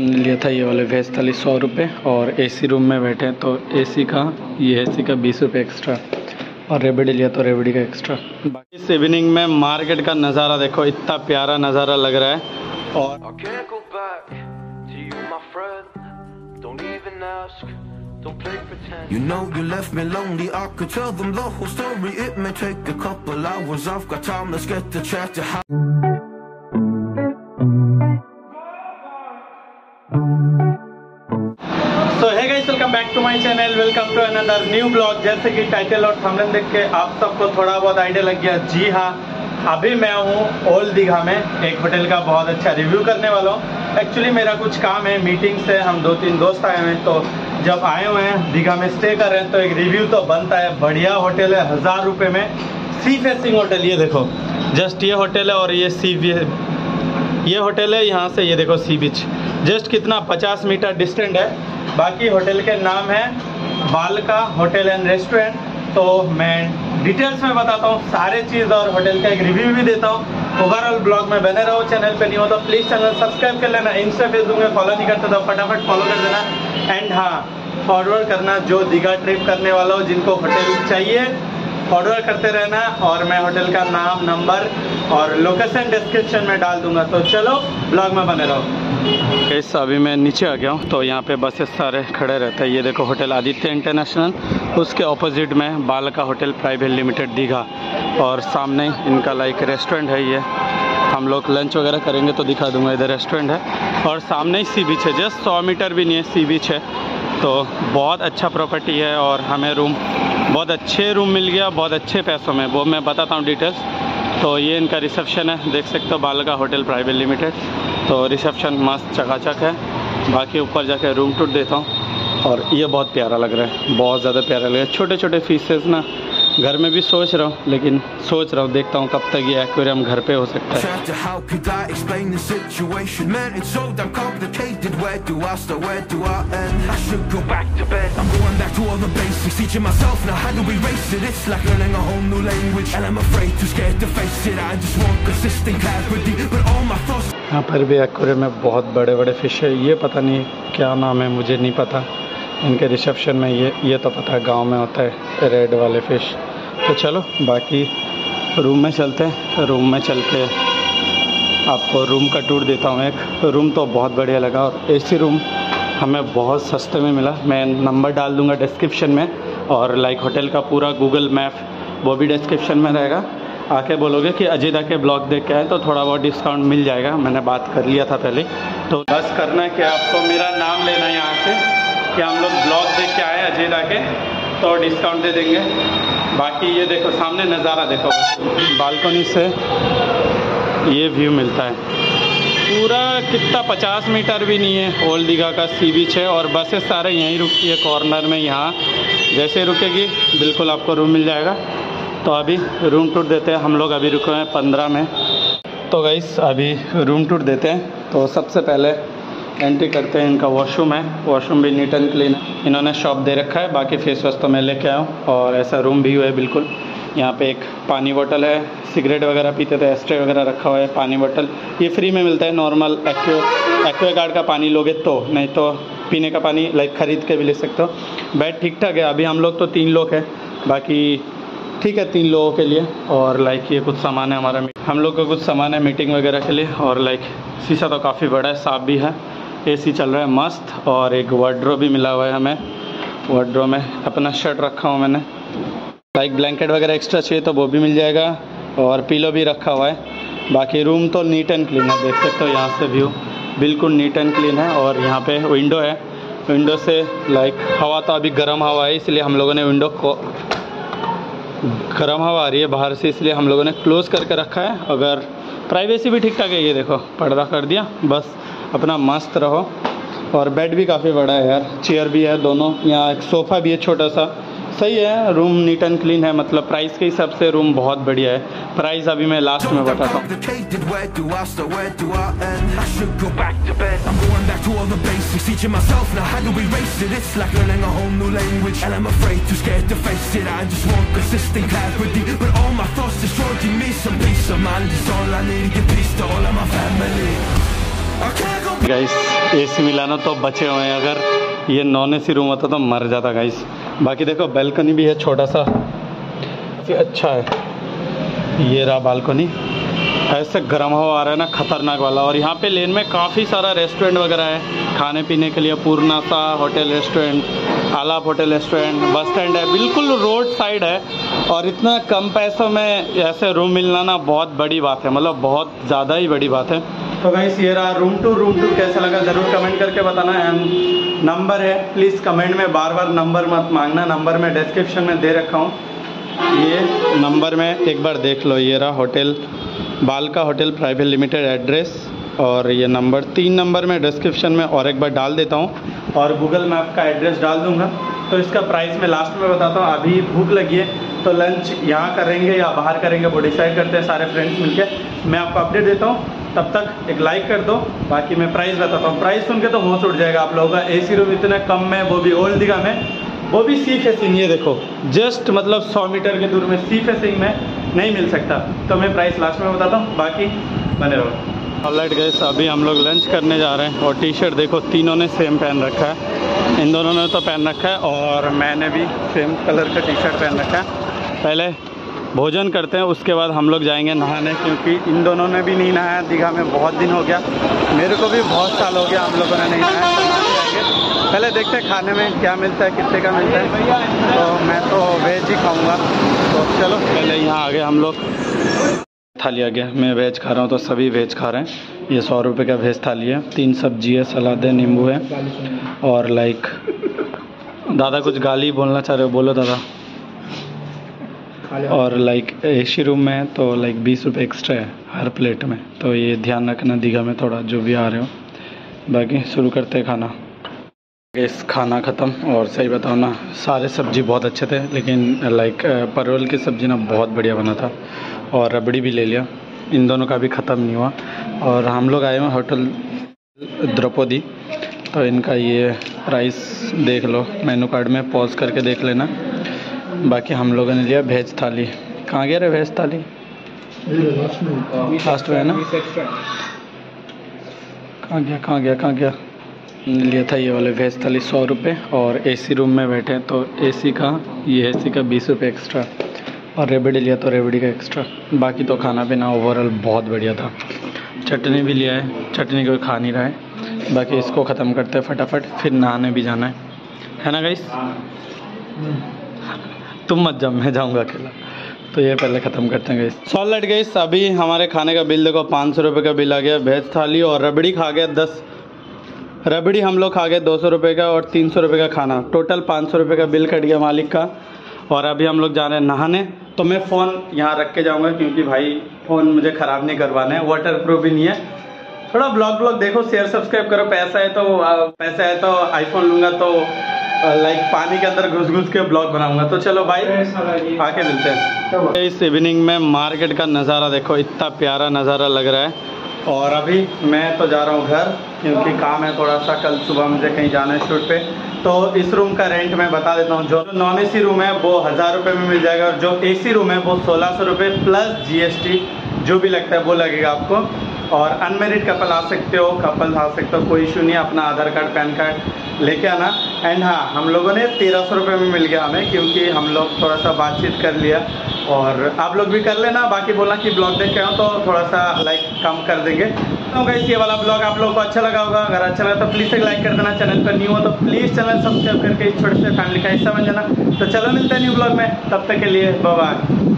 लिया था ये वाले वेज थाली 100 रुपये और एसी रूम में बैठे तो एसी का 20 रुपये एक्स्ट्रा और रेबड़ी लिया तो रेबड़ी का एक्स्ट्रा। बाकी इस इवनिंग में मार्केट का नज़ारा देखो, इतना प्यारा नज़ारा लग रहा है। और You know you left me lonely, I could tell them the whole story. It may take a couple hours, I've got time, let's get the chat to how. So hey guys, welcome back to my channel, welcome to another new vlog। जैसे कि title और thumbnail देख के आप सबको थोड़ा बहुत idea लग गया। जी हाँ, अभी मैं हूँ ओल्ड दीघा में, एक होटल का बहुत अच्छा रिव्यू करने वाला हूँ। एक्चुअली मेरा कुछ काम है, मीटिंग से हम 2-3 दोस्त आए हुए हैं, तो जब आए हुए हैं दीघा में स्टे कर रहे हैं तो एक रिव्यू तो बनता है। बढ़िया होटल है, 1000 रुपये में सी फेसिंग होटल। ये देखो जस्ट ये होटल है और ये होटल है, यहाँ से ये देखो सी बीच जस्ट कितना 50 मीटर डिस्टेंट है। बाकी होटल के नाम है बालका होटल एंड रेस्टोरेंट। तो मैं डिटेल्स में बताता हूँ सारे चीज़ और होटल का एक रिव्यू भी देता हूँ। ओवरऑल ब्लॉग में बने रहो। चैनल पे नहीं हो तो प्लीज़ चैनल सब्सक्राइब कर लेना। इंस्टा फेसबुक में फॉलो नहीं करते तो फटाफट फॉलो कर देना। एंड हाँ, फॉरवर्ड करना जो दीघा ट्रिप करने वाला हो, जिनको होटल चाहिए फॉरवर्ड करते रहना। और मैं होटल का नाम, नंबर और लोकेशन डिस्क्रिप्शन में डाल दूंगा। तो चलो ब्लॉग में बने रहो। इस अभी मैं नीचे आ गया हूँ तो यहाँ पे बसेस सारे खड़े रहते हैं। ये देखो होटल आदित्य इंटरनेशनल, उसके ऑपोजिट में बालका होटल प्राइवेट लिमिटेड दीघा, और सामने इनका लाइक रेस्टोरेंट है। ये हम लोग लंच वगैरह करेंगे तो दिखा दूंगा। इधर रेस्टोरेंट है और सामने ही सी बीच है, जस्ट 100 मीटर भी नहीं है, सी बीच है। तो बहुत अच्छा प्रॉपर्टी है और हमें रूम बहुत अच्छे रूम मिल गया, बहुत अच्छे पैसों में। वो मैं बताता हूँ डिटेल्स। तो ये इनका रिसेप्शन है, देख सकते हो, बालका होटल प्राइवेट लिमिटेड। तो रिसेप्शन मस्त चकाचक है। बाकी ऊपर जाके रूम टूर देता हूँ और ये बहुत प्यारा लग रहा है, बहुत ज़्यादा प्यारा लग रहा है। छोटे छोटे फीसेस ना घर में भी सोच रहा हूँ, लेकिन सोच रहा हूँ देखता हूँ कब तक ये एक्वेरियम घर पे हो सकता है। यहाँ पर भी एक्वेरियम में बहुत बड़े बड़े फिश है। ये पता नहीं क्या नाम है, मुझे नहीं पता। इनके रिसेप्शन में ये तो पता है गांव में होता है रेड वाले फ़िश। तो चलो बाकी रूम में चलते हैं। रूम में चल के आपको रूम का टूर देता हूँ। एक रूम तो बहुत बढ़िया लगा और एसी रूम हमें बहुत सस्ते में मिला। मैं नंबर डाल दूँगा डिस्क्रिप्शन में, और लाइक होटल का पूरा गूगल मैप वो भी डिस्क्रिप्शन में रहेगा। आके बोलोगे कि अजय दा के ब्लॉग देख के आए तो थोड़ा बहुत डिस्काउंट मिल जाएगा। मैंने बात कर लिया था पहले। तो बस करना है कि आपको मेरा नाम लेना है यहाँ से कि हम लोग ब्लॉग देख के आए अजय दा के, तो डिस्काउंट दे देंगे। बाकी ये देखो सामने नज़ारा देखो, बालकनी से ये व्यू मिलता है पूरा। कितना 50 मीटर भी नहीं है, ओल्ड दीघा का सी बीच है और बसेस सारे यहीं रुकती है कॉर्नर में। यहाँ जैसे रुकेगी बिल्कुल आपको रूम मिल जाएगा। तो अभी रूम टूर देते हैं। हम लोग अभी रुके हैं 15 में। तो गाइस अभी रूम टूर देते हैं। तो सबसे पहले एंट्री करते हैं, इनका वॉशरूम है। वॉशरूम भी नीट एंड क्लीन है, इन्होंने शॉप दे रखा है। बाकी फेस वॉश तो मैं लेके आया हूँ और ऐसा रूम भी है बिल्कुल। यहाँ पे एक पानी बोतल है, सिगरेट वगैरह पीते थे एस्ट्रे वगैरह रखा हुआ है। पानी बोतल ये फ्री में मिलता है, नॉर्मल एक्वागार्ड का पानी लोगे तो, नहीं तो पीने का पानी लाइक ख़रीद के भी ले सकते हो। बेड ठीक ठाक है। अभी हम लोग तो 3 लोग हैं, बाकी ठीक है 3 लोगों के लिए। और लाइक ये कुछ सामान है हमारा, हम लोग का कुछ सामान है मीटिंग वगैरह के लिए। और लाइक शीशा तो काफ़ी बड़ा है, साफ भी है। एसी चल रहा है मस्त। और एक वार्डरोब भी मिला हुआ है हमें। वार्डरोब में अपना शर्ट रखा हूँ मैंने। लाइक ब्लैंकेट वगैरह एक्स्ट्रा चाहिए तो वो भी मिल जाएगा। और पिलो भी रखा हुआ है। बाकी रूम तो नीट एंड क्लीन है, देख सकते हो यहाँ से व्यू बिल्कुल नीट एंड क्लीन है। और यहाँ पे विंडो है, विंडो से लाइक हवा तो अभी गर्म हवा है, इसलिए हम लोगों ने विंडो को, गर्म हवा आ रही है बाहर से, इसलिए हम लोगों ने क्लोज़ करके रखा है। अगर प्राइवेसी भी ठीक ठाक है। ये देखो पर्दा कर दिया, बस अपना मस्त रहो। और बेड भी काफ़ी बड़ा है यार, चेयर भी है दोनों। यहाँ एक सोफ़ा भी है छोटा सा, सही है। रूम नीट एंड क्लीन है, मतलब प्राइस के हिसाब से रूम बहुत बढ़िया है। प्राइस अभी मैं लास्ट में बताता हूँ। गाइस AC मिला ना तो बचे हुए हैं, अगर ये नॉन AC रूम होता तो मर जाता गाइस। बाकी देखो बालकनी भी है छोटा सा, काफ़ी अच्छा है। ये रहा बालकनी, ऐसे गर्म हवा आ रहा है ना खतरनाक वाला। और यहाँ पे लेन में काफ़ी सारा रेस्टोरेंट वगैरह है खाने पीने के लिए, पूर्णासा होटल रेस्टोरेंट, आलाप होटल रेस्टोरेंट, बस स्टैंड है, बिल्कुल रोड साइड है। और इतना कम पैसों में ऐसे रूम मिलना ना बहुत बड़ी बात है, मतलब बहुत ज़्यादा ही बड़ी बात है। तो गाइस ये रहा रूम टूर कैसा लगा ज़रूर कमेंट करके बताना। एंड नंबर है, प्लीज़ कमेंट में बार बार नंबर मत मांगना, नंबर में डिस्क्रिप्शन में दे रखा हूँ, ये नंबर में एक बार देख लो। ये रहा होटल बालका होटल प्राइवेट लिमिटेड एड्रेस, और ये नंबर 3 नंबर में डिस्क्रिप्शन में और एक बार डाल देता हूँ, और गूगल मैप का एड्रेस डाल दूँगा। तो इसका प्राइस मैं लास्ट में बताता हूँ। अभी भूख लगी है तो लंच यहाँ करेंगे या बाहर करेंगे वो डिसाइड करते हैं सारे फ्रेंड्स मिलके। मैं आपको अपडेट देता हूँ, तब तक एक लाइक कर दो। बाकी मैं प्राइस बताता हूँ, प्राइस सुन के तो होश उठ जाएगा आप लोगों का। AC रूम इतना कम में, वो भी ओल्ड दिघा में, वो भी सी फेसिंग। ये देखो जस्ट मतलब 100 मीटर के दूर में सी फेसिंग में नहीं मिल सकता। तो मैं प्राइस लास्ट में बताता हूँ, बाकी बने रहो। ऑलराइट गाइस, अभी हम लोग लंच करने जा रहे हैं। और टी-शर्ट देखो तीनों ने सेम पहन रखा है, इन दोनों ने तो पहन रखा है और मैंने भी सेम कलर का टी-शर्ट पहन रखा है। पहले भोजन करते हैं, उसके बाद हम लोग जाएंगे नहाने, क्योंकि इन दोनों ने भी नहीं नहाया दीघा में, बहुत दिन हो गया, मेरे को भी बहुत साल हो गया हम लोगों ने नहीं नहाया। तो नहाने जाएंगे, पहले देखते हैं खाने में क्या मिलता है, कितने का मिलता है। तो मैं तो वेज ही खाऊंगा, तो चलो पहले यहाँ आ गए हम लोग। थाली आ गया, मैं वेज खा रहा हूँ तो सभी वेज खा रहे हैं। ये 100 रुपये का वेज थाली है, 3 सब्जी है, सलाद है, नींबू है, और लाइक दादा कुछ गाली बोलना चाह रहे हो, बोलो दादा। और लाइक AC रूम में तो लाइक 20 रुपये एक्स्ट्रा है हर प्लेट में, तो ये ध्यान रखना दीघा में थोड़ा जो भी आ रहे हो। बाकी शुरू करते हैं खाना। इस खाना ख़त्म, और सही बताओ ना सारे सब्जी बहुत अच्छे थे, लेकिन लाइक परवल की सब्ज़ी ना बहुत बढ़िया बना था, और रबड़ी भी ले लिया, इन दोनों का भी ख़त्म नहीं हुआ। और हम लोग आए हुए होटल द्रौपदी, तो इनका ये प्राइस देख लो, मेनू कार्ड में पॉज करके देख लेना। बाकी हम लोगों ने लिया वेज थाली। कहाँ गया रे वेज थाली? लास्ट में है ना? कहाँ गया? लिया था ये वाले वेज थाली 100 रुपये, और AC रूम में बैठे हैं तो AC का 20 रुपये एक्स्ट्रा, और रेबड़ी लिया तो रेबड़ी का एक्स्ट्रा। बाकी तो खाना पीना ओवरऑल बहुत बढ़िया था। चटनी भी लिया है, चटनी कोई खा नहीं रहा है। बाकी इसको ख़त्म करते हैं फटाफट, फिर नहाने भी जाना है ना गाइस? तुम मत जाओ, मैं जाऊँगा अकेला। तो ये पहले ख़त्म करते हैं गाइस। ऑलराइट गाइस, अभी हमारे खाने का बिल देखो, 500 रुपये का बिल आ गया। वेज थाली और रबड़ी खा गया 10 रबड़ी हम लोग खा गए 200 रुपये का, और 300 रुपये का खाना, टोटल 500 रुपये का बिल कट गया मालिक का। और अभी हम लोग जा रहे हैं नहाने। तो मैं फ़ोन यहाँ रख के जाऊँगा, क्योंकि भाई फ़ोन मुझे ख़राब नहीं करवाना है, वाटर प्रूफ भी नहीं है। थोड़ा ब्लॉग देखो, शेयर सब्सक्राइब करो। पैसा है तो आईफोन लूँगा तो लाइक पानी के अंदर घुस के ब्लॉग बनाऊंगा। तो चलो भाई आके मिलते हैं। इस इवनिंग में मार्केट का नज़ारा देखो, इतना प्यारा नज़ारा लग रहा है। और अभी मैं तो जा रहा हूँ घर, क्योंकि काम है थोड़ा सा, कल सुबह मुझे कहीं जाना है शूट पे। तो इस रूम का रेंट मैं बता देता हूँ। जो नॉन AC रूम है वो 1000 रुपये में मिल जाएगा, और जो AC रूम है वो 1600 रुपये प्लस GST जो भी लगता है वो लगेगा आपको। और अनमेरिड कपल आ सकते हो, कोई इशू नहीं है, अपना आधार कार्ड पैन कार्ड लेके आना। एंड हाँ, हम लोगों ने 1300 रुपये में मिल गया हमें, क्योंकि हम लोग थोड़ा सा बातचीत कर लिया, और आप लोग भी कर लेना। बाकी बोला कि ब्लॉग देख के आओ तो थोड़ा सा लाइक कम कर देंगे। तो गाइस ये वाला ब्लॉग आप लोगों को अच्छा लगा होगा, अगर अच्छा लगा तो प्लीज़ एक लाइक कर देना। चैनल पर न्यू हो तो प्लीज़ चैनल सब्सक्राइब करके इस छोटे से फैमिली का हिस्सा बन जाना। तो चलो मिलते हैं न्यू ब्लॉग में, तब तक के लिए बाय बाय।